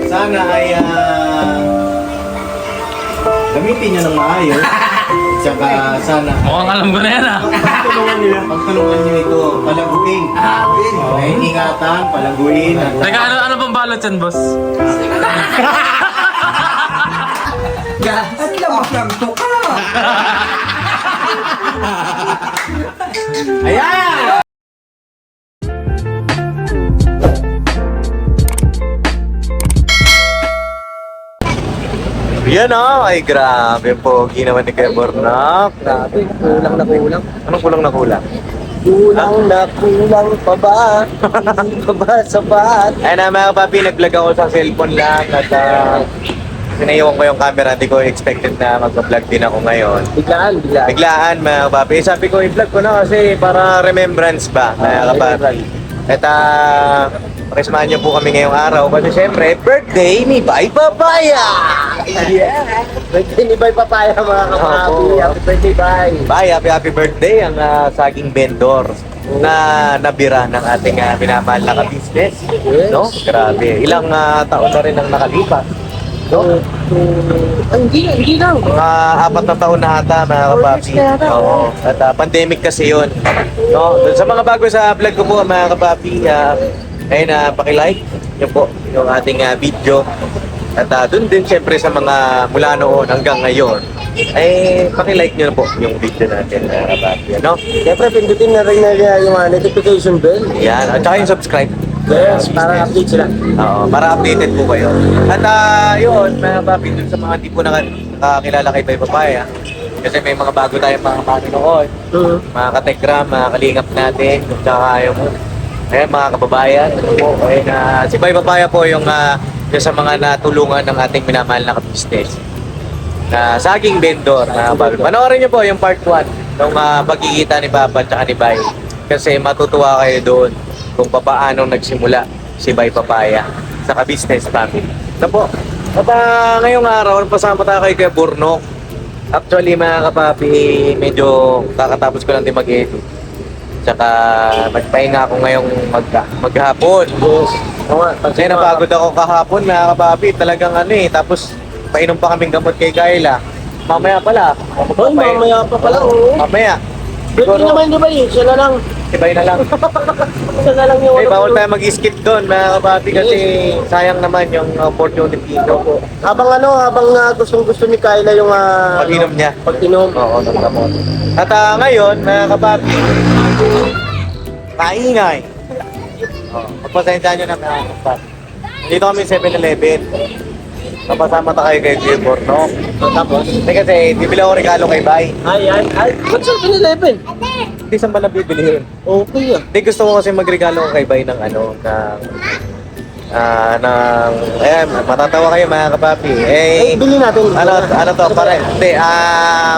sana ay gamitin nyo ng maayos. Tsaka sana Mukhang alam ko na yan ah. pagtulungan nyo ito, palaguin. May ingatan, palaguin. Teka, ano bang balot yan, boss? At lamang to ka! Ayan! Yan ay grabe pogi naman ni Kuya Bornok. Grabe, kulang na kulang. Anong kulang na kulang? Kulang na kulang pa ba? Hindi pa ba sapat? Ayun na mga papi, nag-vlog ako sa cellphone lang at sinaiwan ko yung camera. Hindi ko expected na mag-vlog din ako ngayon. Biglaan. Biglaan mga papi. Sabi ko, i-vlog ko na kasi para remembrance ba mga kapapi. At pakisamahan niyo po kami ngayong araw kasi syempre, birthday ni Bay Papaya! Yeah! Birthday ni Bay Papaya mga kapapi. Opo. Happy birthday, Bay! Bay, happy birthday ang saging vendor na nabira ng ating minamahal na ka-business. Yes. No? Grabe. Ilang taon na rin ang nakalipas. No? Hindi lang. Mga 4 na taon na ata mga kapapi. Oo. At pandemic kasi yun. No? Dun sa mga bago sa vlog ko po mga kapapi, ayun paki-like yun po yung ating video. At dun din syempre sa mga mula noon hanggang ngayon, ay paki-like nyo na po yung video natin mga kapapi. Ano? Siyempre, pindutin na rin na yung notification bell. Yan. At saka yung subscribe. Yes, para update sila. Oo, para updated po kayo. At yun, mga papi, dun sa mga hindi po nakakilala kay Bay Papaya, kasi may mga bago tayong mga manonood, mga kategram, mga kalingap natin, at saka yung mga kababayan. Ano po, si Bay Papaya po yung sa mga natulungan ng ating minamahal na ka-business. Na saging vendor, mga papi. Panoorin niyo po yung part 1 ng pagkikita ni Papa at saka ni Bay. Kasi matutuwa kayo doon kung paano nagsimula si Bay Papaya sa ka-business family. Na po. At ngayong araw, pasama tayo kay Kuya Bornok. Actually mga kapapi, medyo kakatapos ko lang din mag-edit. Tsaka nagpahinga ako ngayong maghapon. Yes. Kasi napagod ako kahapon mga kapapi, talagang tapos painom pa kaming gamot kay Kayla. Mamaya pala. Hoy, mamaya pa pala. Mamaya. Birthday naman, di ba yun? Siya na lang. Ibay na lang. Siya na lang yung Bawal tayo mag-skip doon mga kapapi kasi sayang naman yung opportunity ko. Habang gustong-gusto ni Kyla yung Pag-inom niya. Pag-inom. Oo, ng gamot. At ngayon, mga kapapi, kaingay. Pagpasensya nyo na mga kapapi. Dito kami 7-Eleven. Napasama ta kayo kay Kuya Bornok. Tapos? Kasi bibili ako regalo kay Bay. Ay. Ba't sa 7-Eleven? Hindi saan ba lang bibilihin? Okay ah. Hindi, gusto ko kasi magregalo ko kay Bay ng ayan, matatawa kayo mga kapapi. Ay, bili natin. Ano to?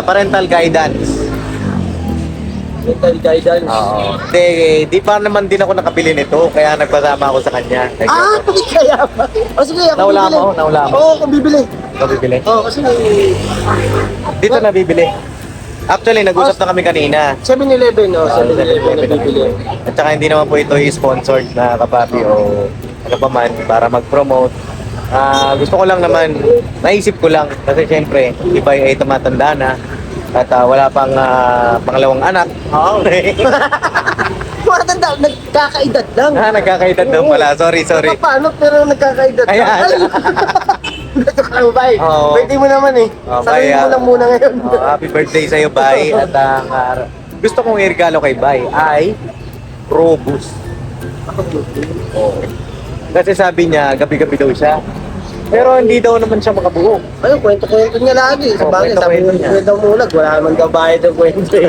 Parental guidance. Mental guidance. Oo. Di pa naman din ako nakabili nito, kaya nagpasama ako sa kanya. Kaya ba? O sige, ako Naula bibili. mo? Naula mo? Oo, ako bibili. Ikaw bibili? Oo, kasi Dito na bibili. Actually, nag-usap na kami kanina. 7-Eleven, 7-Eleven na bibili. At saka hindi naman po ito i-sponsored na kapapi o ano pa man para mag-promote. Gusto ko lang naman, naisip ko lang kasi syempre, iba ay tumatanda na at wala pang pangalawang anak. Oo. Matanda, nagkakaedad lang. Nagkakaedad daw pala. Sorry. Paano pero nagkakaedad lang? Ayan. Ito ka lang, Bay. Oo. Birthday mo naman eh. Sabihin mo lang muna ngayon. Happy birthday sa'yo, Bay. At gusto kong i-regalo kay Bay ay Robus. Oo. Kasi sabi niya, gabi-gabi daw siya. Pero hindi daw naman siya makabuo. Ayun, kwento-kwento niya lagi. Sa bagay, sabi mo Kwento-kwento niya. kwento mo ulag. Wala naman daw bayad ang kwento eh.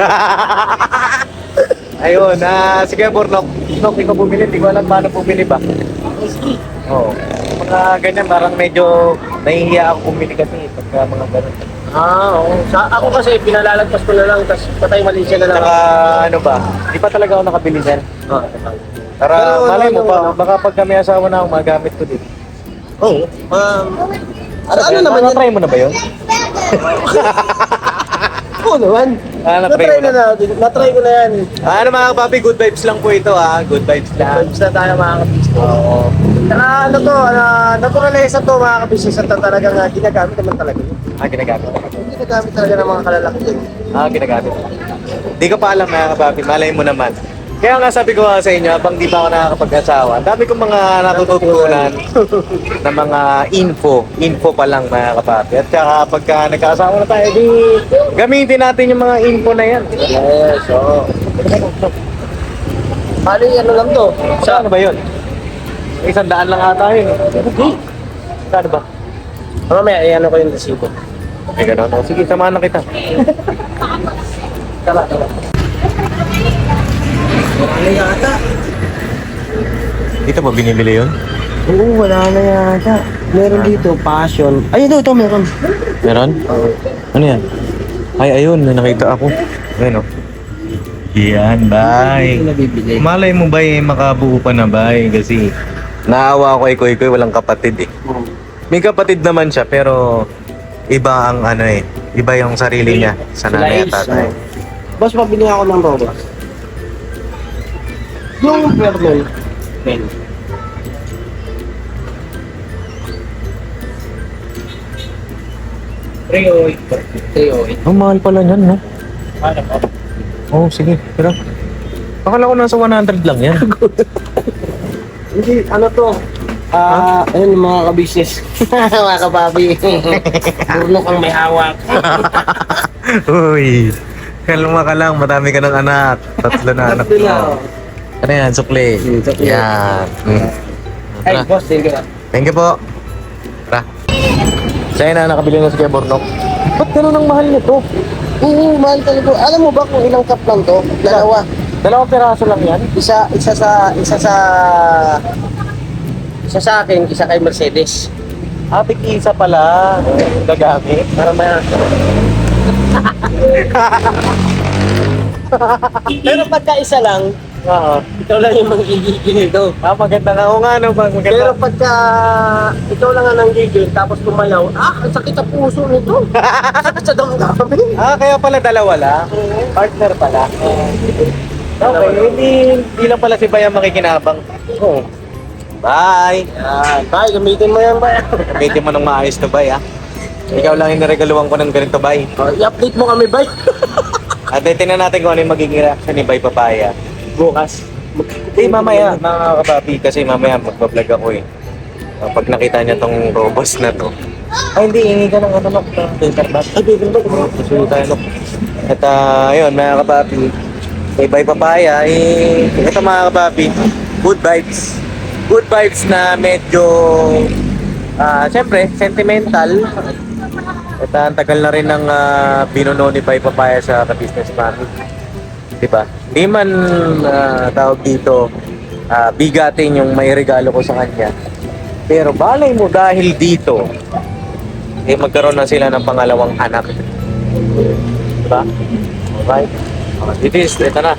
Ayun, sige Bornok. Bornok, ikaw bumili. Hindi ko alam paano bumili ba. Oo. Mga ganyan, parang medyo nahihiya ako bumili kasi pagka mga ganun. Oo. Ako kasi pinalalagpas ko na lang, tapos patay mali siya na lang. Saka ano ba, di pa talaga ako nakabili niyan. Oo. Para Pero malay mo ano, pa, baka pag kami asawa na ako, magamit ko din. Oo. Ano naman yan? Try mo na ba yun? Oo naman. Na-try mo na. Na-try ko na yan. Ano mga papi, good vibes lang po ito Good vibes lang. Vibes na tayo mga kapis. Oo. Saka ano to, naturalesa to mga kabisnes at talagang ginagamit naman talaga yun. Ginagamit. Ginagamit talaga ng mga kalalakihan. Ginagamit. Di ko pa alam mga kapapi, malay mo naman. Kaya nga sabi ko nga sa inyo, habang di pa ako nakakapag-asawa, ang dami kong mga natututunan na mga info pa lang mga kapapi. At saka pagka nagkaasawa na tayo, di gamitin natin yung mga info na yan. Yes, so. Bali, ano lang to? Saan ba yun? 100 lang ata yun. Saan ba? Mamaya, ano ko yung resibo. Ay, gano'n. O, sige, samahan na kita. Tara. Wala yata. Dito ba binibili yun? Oo, wala na yata. Meron dito, passion. Ay, ito, meron. Meron? Ano yan? Ay, ayun, may nakita ako. Ayun, o. Yan, bay. Nabibili. Malay mo, bay, makabuo pa na, bay. Kasi naawa ko kay Koy, walang kapatid, eh. May kapatid naman siya, pero iba ang ano eh. Iba yung sarili niya sa nanay at tatay. Boss, pabili ako ng robot. Yung Vernon. Ben. Treoy. Ang mahal pala niyan, no? Ano po? Oh, sige. Pero, akala ko nasa 100 lang yan. Hindi, ano to? Ayun mga ka-business. Mga kababi. Burno kang may hawak. Uy, kalma ka lang. Madami ka ng anak. 3 na anak mo. Ano yan? Sukli. Sukli. Yan. Ay, Tara. boss, thank you. Thank you po. Tara. Sa'yo na nakabili na si Kuya Bornok. Ba't ganun ang mahal nito? Oo, mahal talaga. Alam mo ba kung ilang cup lang to? Dalawa. 2 peraso lang yan? Isa sa akin, isa kay Mercedes. Tig-isa pala. Gagamit. Para Pero pagka isa lang, Oo. ikaw lang yung manggigigil nito. Maganda nga. Oo nga, no? Maganda. Pero pagka ikaw lang ang nanggigil, tapos tumayaw, ang sakit ang puso nito. Sakit sa damdamin. Kaya pala 2 lang. Partner pala. Okay, hindi lang pala si Bayan makikinabang. Oo. Bye! Yan. Bye, gamitin mo yan, Bay. Gamitin mo ng maayos to, Bay, ha? Ikaw lang yung naregaluhan ko ng ganito, Bay. I-update mo kami, Bay. At tingnan natin kung ano yung magiging reaction ni Bay Papaya. Bukas. Hindi, mamaya, mga kapapi, kasi mamaya magbablog ako eh. Pag nakita niya tong robos na to. Ay, hindi, hingi ka ng ano, Nok. Filter bag. Ay, filter bag. Susunod tayo, Nok. At ayun, mga kapapi, kay Bay Papaya, ito mga kapapi, good vibes. Good vibes na medyo, siyempre, sentimental. At ang tagal na rin ng binuno ni Bay Papaya sa ka-business family. Diba? Hindi man tawag dito, bigatin yung may regalo ko sa kanya. Pero balay mo dahil dito, magkaroon na sila ng pangalawang anak. Diba? Alright. It is, ito na.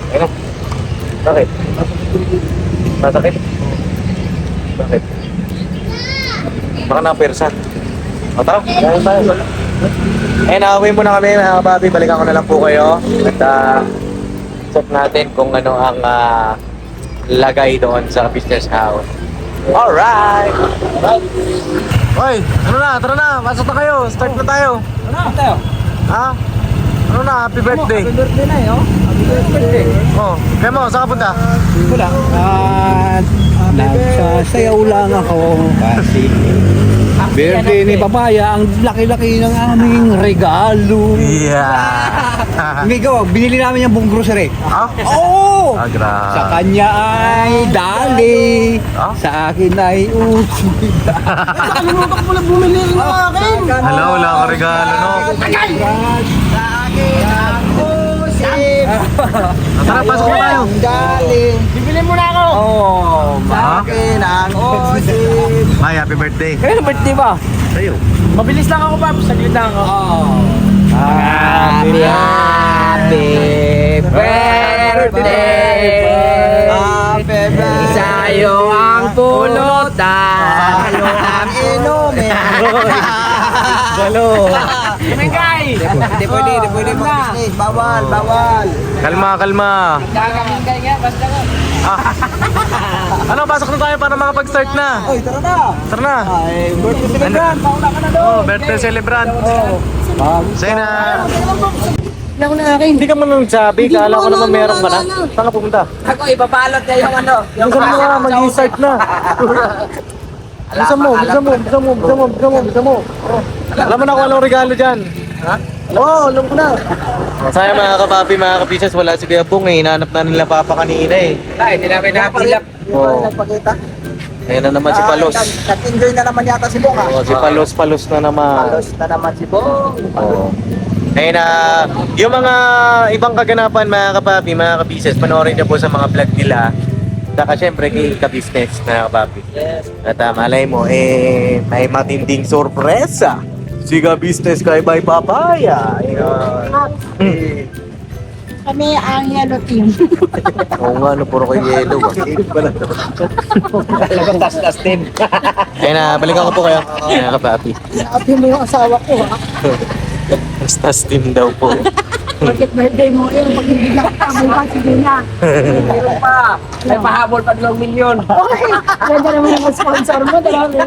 Ayun na. Bakit? Masakit? Bakit? Baka na-persa. O tara, gano'n tayo. Away muna kami mga kababi. Balikan ko na lang po kayo. At check natin kung ano ang lagay doon sa business house. Alright! Hoy, ano na? Tara na! Pasok na kayo! Start na tayo! Ano tayo? Ha? Ano na? Happy birthday! Happy birthday na eh, oh. Happy birthday. Oh, kaya mo, saan ka punta? Wala. Nagsasayaw lang ako kasi birthday ni Papaya, ang laki-laki ng aming regalo. Yeah! Amigo, binili namin yung buong grocery. Ha? Oo! Grabe. Sa kanya ay dali, Ah? sa akin ay usida. Nakalimutan ko lang bumili ng akin. Hala, wala ka regalo, no? Sa akin ang usip. Tara, pasok na tayo. Dali. Bibili mo na ako. Oo, sa akin ang usip. Hi, happy birthday. Kailan birthday ba? Sa'yo. Mabilis lang ako, Paps. Saglit lang ako. Happy birthday. Happy birthday. Sa'yo ang pulutan. Sa'yo ang inumin. Galo. Kumengay! Hindi pwede mag-business. Bawal. Kalma. Kakamengay nga, basta ko. Ano, pasok na tayo para makapag-start na. Oy, tara na. Tara na. Ay, birthday celebrant. Mauna ka na doon. Oh, birthday celebrant. Sige na. Ako na akin. Hindi ka man nagsabi, kala ko naman meron ka na. Saan ka pupunta? Ako, ipabalot na yung ano. Yung sa mga mag-start na. Bisa mo. Alam mo na kung anong regalo dyan. Ha? Oo, alam ko na. Masaya mga kapapi, mga kapisas, wala si Kuya Bong eh. Hinahanap na nila Papa kanina eh. Ay, hindi namin napilap. Oo. Nagpakita. Ayun na naman si Palos. Nag-enjoy na naman yata si Bong, ha? Oo, si Palos na naman. Palos na naman si Bong. Oo. Ayun na, yung mga ibang kaganapan mga kapapi, mga kapisas, panoorin niyo po sa mga vlog nila. Saka syempre kay ka-business mga kapapi. Yes. At malay mo, may matinding sorpresa. Si ka-business kay Bay Papaya. Ayun. Kami ang yellow team. Oo nga, no, puro kay yellow. Tas team. Ayun na, balikan ko po kayo. Mga kapapi. Sabi mo yung asawa ko ha. Tas team daw po. Bakit birthday mo yun? Pag hindi nakakabay ka, sige na. Meron pa. May pahabol pa 2 milyon. Okay. Ganda naman yung sponsor mo. Dalawa.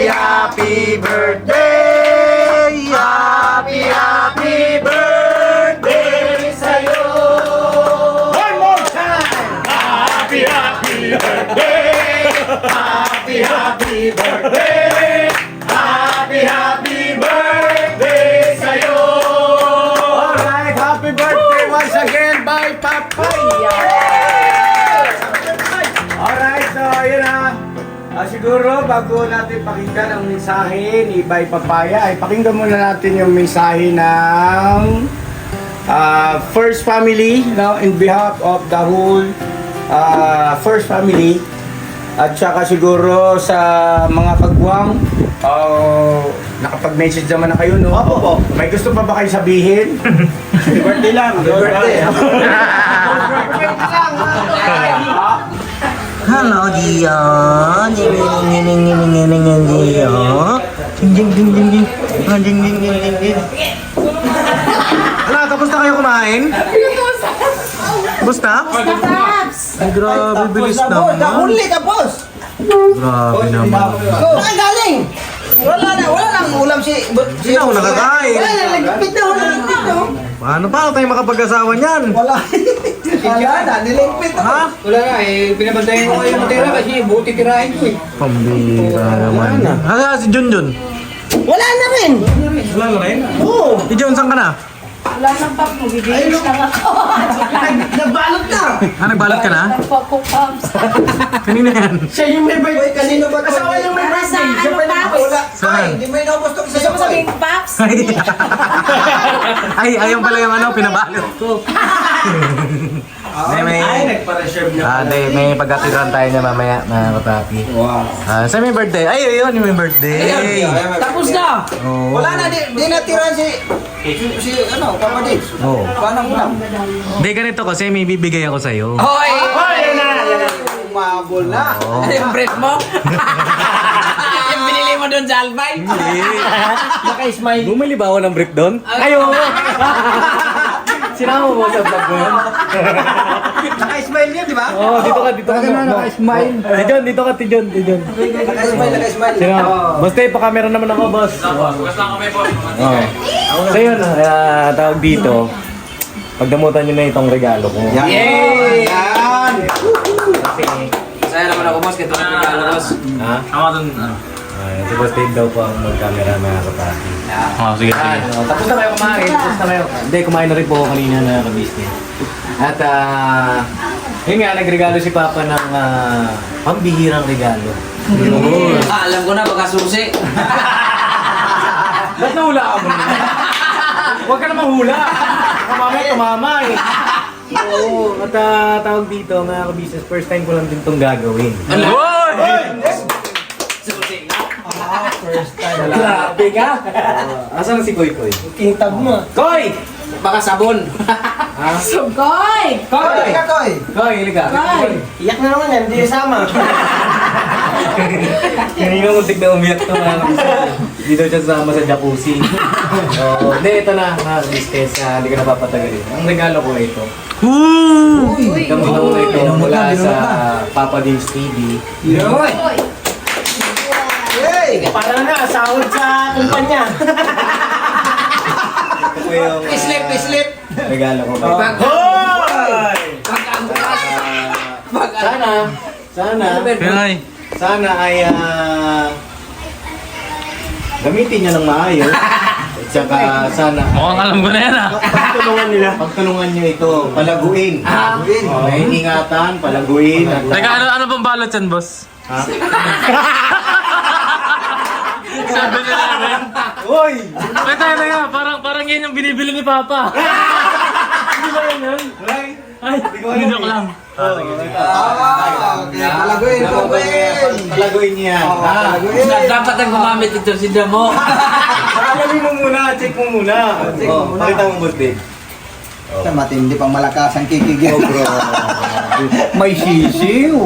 Happy birthday! Happy birthday sa'yo! One more time! Happy birthday! Happy birthday! Happy birthday sa'yo! Alright, happy birthday once again by Papaya! Alright, so yun na. Siguro bago natin pakinggan ang mensahe ni Bay Papaya, ay pakinggan muna natin yung mensahe ng First Family, no, in behalf of the whole First Family. At saka siguro sa mga kagwang, nakapag-message naman na kayo, no? Opo. May gusto pa ba kayo sabihin? Happy birthday lang. Happy birthday. Hello, Dion. Ano, tapos na kayo kumain? Tapos na? Ay, grabe, bilis naman. Nahuli ka, boss. Grabe naman. Saan galing? Wala nang ulam si... Hindi na ako nakakain. Wala, nagpit na. Paano pa tayo makapag-asawa niyan? Wala na, nilipit ako. Ha? Wala nga eh, binabantayan ko kayo matira kasi buti tirahin ko eh. Pambira naman. Hanga si Junjun. Wala na rin. Wala na rin? Oo. Si Jun, saan ka na? Wala nang pap mo. Bibigis lang ako. Nagbalot na. Nagbalot ka na? Nagpapong pumps. Kanina yan. Siya yung may birthday. Kanino ba ito? Asawa yung may birthday. Siya pa yung Wala. Saan? Ay, hindi mo inubos to kasi Gusto mo sabihin paps? Ay, ayun pala yung ano, pinabalot ko. may nagpa-reserve niya. may pagkatiran tayo niya mamaya, mga kapapi. Wow. Sa may birthday. Ay, ayun, yung may birthday. Tapos na! Oo. wala na, di natira si ano, Papa Dave. Oo. Paano ulam? Hindi, ganito kasi may bibigay ako sa'yo. Hoy! Yan na! Umabol na. Oo. Ano yung bread mo? Yung binili mo doon sa Albay? Naka-smile. Bumili ba ako ng brick doon? Ayo! Sinama mo sa vlog mo yun? Naka-smile niya, di ba? Oo, dito ka. Naka-smile. Tijon, dito ka, Tijon. Naka-smile. Basta pa-camera naman ako, boss. Basta kami, boss. So yun, tawag dito. Pagdamutan nyo na itong regalo ko. Yay! Yan. Kasi, Saya naman ako, boss. Kito ang regalo, boss. ha? Ako dun, si Boss Dave daw po ang mag-camera mga kapatid. Sige. Tapos na kayo kumain. Hindi, kumain na rin po ako kanina na kabisnes. At, yun nga, nagregalo si Papa ng pambihirang regalo. Alam ko na, baka susi. Ba't nahula ka mo na? Huwag ka na mahula. Mamaya tumama eh. Oo, at tawag dito mga kabisnes, first time ko lang din itong gagawin. Susi na. First time. Grabe ka! Asan si Koy Koy? Kintab mo. Koy! Baka sabon. Sugoy! Koy! Ika, Koy! Koy, halika. Koy! Iyak na naman yan, hindi sama. Kanina muntik na umiyak to mga kabisnes. Hindi daw siya sama sa jacuzzi. Oo. Hindi, ito na mga kabisnes. Hindi ko napapatagalin. Ang regalo ko ito. Uy! Gamit ko na ito Binunot mula na, binunot sa na. Papa Dins TV. Yoy! Uy! Yay! Para na, sahod sa kumpanya. Ito po yung Pislip! regalo ko. Hoy! Sana ay gamitin niya ng maayos. At saka sana Mukhang alam ko na yan ah. pagtulungan niyo ito, palaguin. Palaguin. May ingatan, palaguin. At, Teka, ano bang balot yan, boss? ha? 7-Eleven? Uy! Teka, parang yan yung binibili ni Papa. Hindi ba yan yun? Ay, hindi joke lang. Okay, palaguin, palaguin. Palaguin niya. Ha? Dapat ang gumamit ito si Damo. Palaguin mo muna, check mo muna. Oh, pakita mo buti. Sa matindi pang malakas ang kikigyan. May sisiw.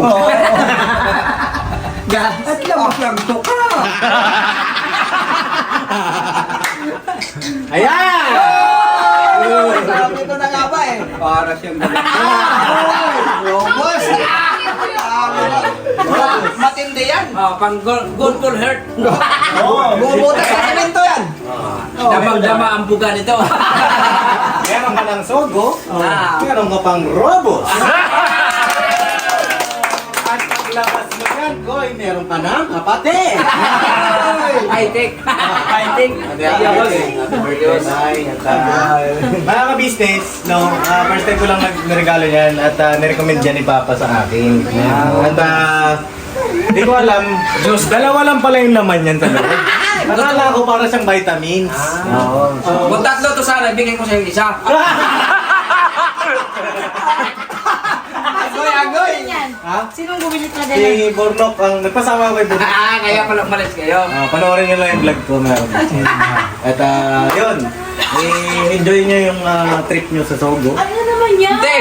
At lamak lang to ka. Ayan! Sabi ko na nga ba eh. Para siyang Robos! Matindi yan. Pang goal hurt. Bubutas sa semento yan. Damang-dama ang buga nito. Meron ka ng sogo, meron ka pang robos. At paglabas mo yan, Koy, meron ka ng kapatid. High-tech. High-tech. Happy birthday, mga ka-business, no, first time ko lang nagregalo yan at nirecommend yan ni Papa sa akin. At hindi ko alam, dalawa lang pala yung laman yan talaga. Nakala ko para siyang vitamins. Oo. Kung tatlo to sana, ibigay ko sa yung isa. Agoy! Yan. Ha? Sinong bumili pa din? Si Bornok ang nagpasama ko kay Bornok. Kaya pala umalis kayo. Panoorin niyo lang yung vlog ko meron. At yun, enjoy niyo yung trip niyo sa Sogo. Ano naman yan? Hindi.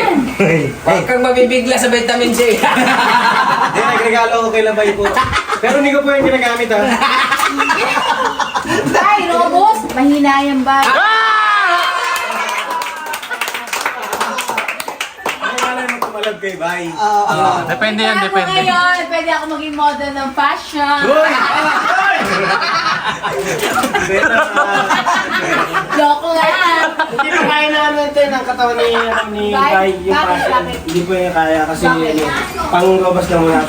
Huwag kang mabibigla sa vitamin C. Hindi, nagregalo ko kay Labay po. Pero hindi ko po yung ginagamit ha. Ay, Robos! Mahina yan ba? Nagregalo mo tumalab kay Bay. Depende yan, Kaya depende. ngayon, pwede ako maging model ng fashion. Uy! Loko lang. Hindi pa kaya na natin ang katawan ni Bakit? Guy yung Bakit? passion. Bakit? Hindi po yung kaya kasi Bakit? pang robas lang muna.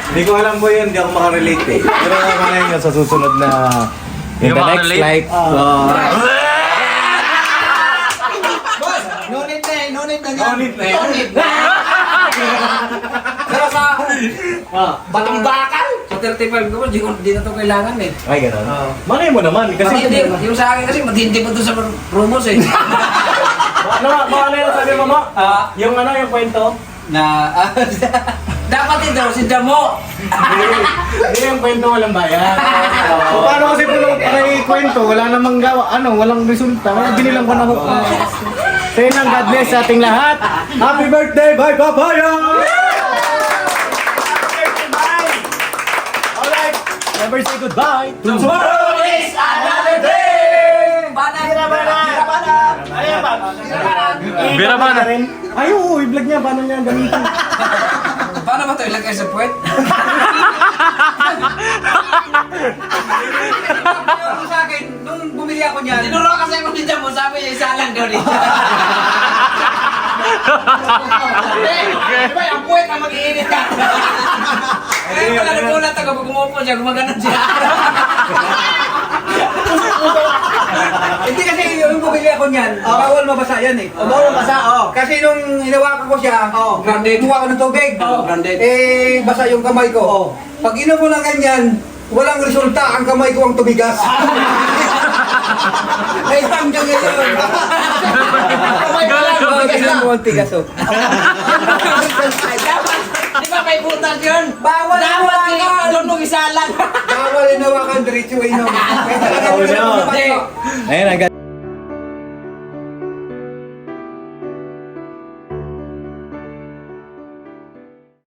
Hindi ko alam po yun, hindi ako makarelate eh. Pero mamaya nyo sa susunod na in Hindi the ka next makarelate? life. Boss! No need na eh, no need na nga. Ngunit na No need na. Pero sa batang bakal, sa 35 ko, di na to kailangan eh. Ay, gano'n. Malay mo naman, kasi... Kasi yung sa akin kasi matindi pa to sa promos eh. Ano yung sabi mo mo? Yung ano, yung kwento? Dapat ito si Damo. Hindi yung kwento walang bayan. Paano kasi po nung kwento, wala namang gawa, walang resulta. Binilang ko na hook. Sa'yo ng God bless sa ating lahat. Happy birthday, bye papaya! Alright, never say goodbye. Tomorrow is another day! Bira ba na? Ay, oo, i-vlog niya. Paano niya gamitin? Paano ba ito ilagay sa puwet? Sa akin, nung bumili ako niyan, tinuro kasi ako ni Damo, sabi niya isa lang daw dito. Di ba, ang puwet ang mag-iinit ka. Kaya pala nagulat ako, pag umupo siya, gumaganon siya. Hindi kasi yung bumili ako niyan, bawal mabasa yan eh. Bawal mabasa, Kasi nung hinawakan ko siya, kumuha ko ng tubig. Basa yung kamay ko. Pag inom mo lang ganyan, walang resulta, ang kamay ko ang tumigas. Ay, hanggang ngayon. Kamay ko lang, tumigas na. Di ba may butas yun? Bawal Dapat hinawakan. doon mo isalan. Bawal hinawakan, diretso inom. Kaya talaga Oh, yung no. kamay ko. Ayun, agad.